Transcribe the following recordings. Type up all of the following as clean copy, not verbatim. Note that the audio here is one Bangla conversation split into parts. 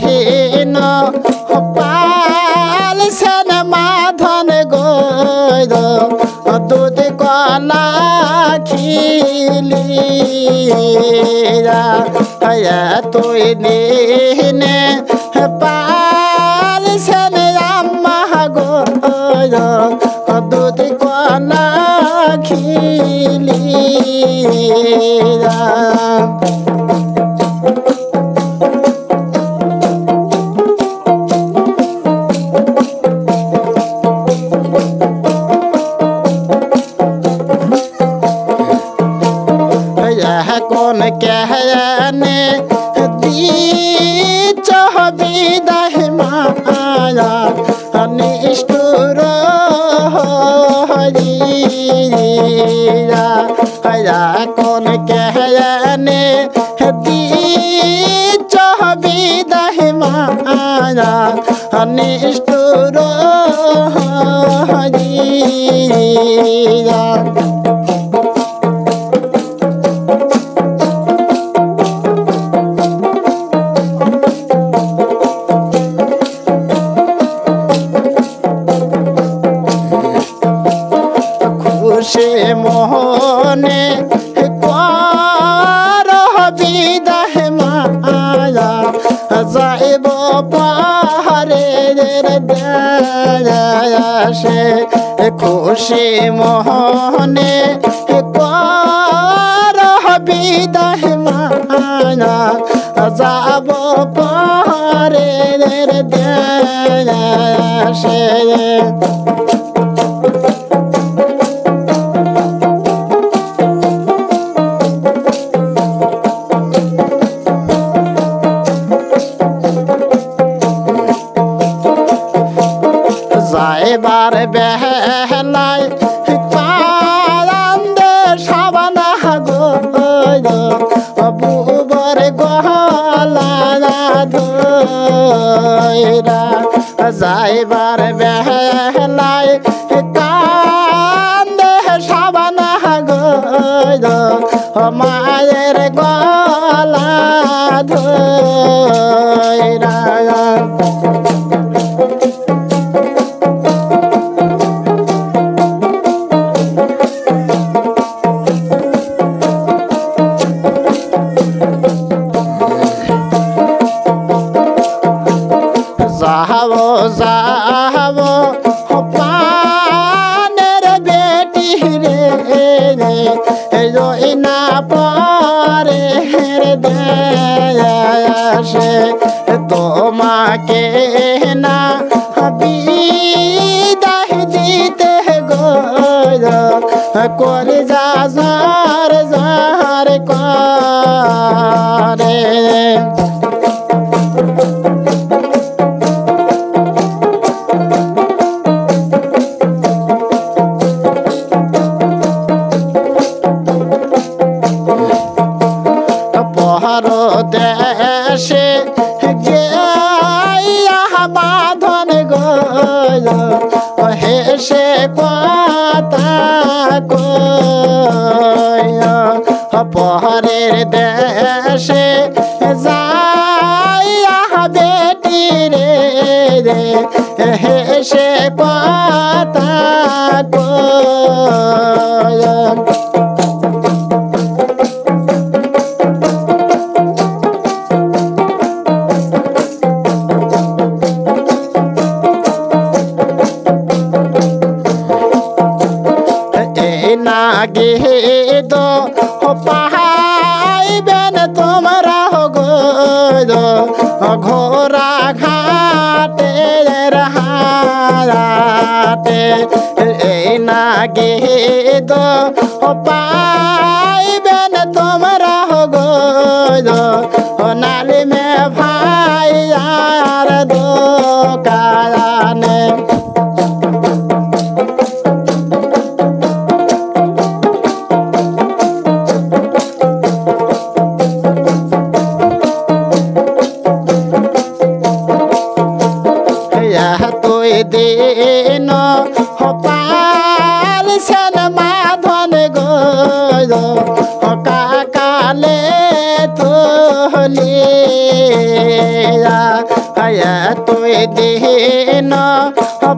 দিন পাল সেন মাধন গইদ দুধ কলা খিলিয়া তুই দিনে পাল সেন আম্মা গইদ দুধ কলা খিলিয়া কোন কেহনে দিছ বিদাহ মায়া নিষ্ঠুর হরিয়া কোন কেহনে দিছ বিদাহ মায়া নিষ্ঠুর হরিয়া সে মোহনে কর বিদাহ মায়া যাইব পাহাড়ে দেশে খুশি মোহনে কর বিদাহ মায়া যাব পাহাড়ে দেশে যাইবার বেহলাই কান্দে সাবানা গইদ বুবর গহলা ধইরা যাইবার বেহলাই কান্দে সাবানা গইদ মায়ের গলা ধইরা যাবো যাবো পানের বেটি রে না পরে দেশে তোমাকে না বিদাহ দিতে গইল করে যা ঝার ঝার করে দেশে বাঁধন গইল হেসে কথা পহরের দেশে যাইয়া বেটি রে হেসে কথা গীত পাহাইবেন তোমরা গইদ ঘোরা ঘাটে হাটে এই না গীত পাইবেন তোমরা গইদ নালি মে ভাই আর দোকানে দিন পাল সেন মাধন গইল কাকালে তুলিয়া তুই দিন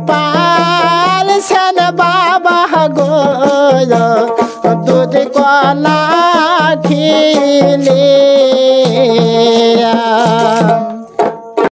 পালছেন বাবা গো দুধ কলা ঠিলিয়া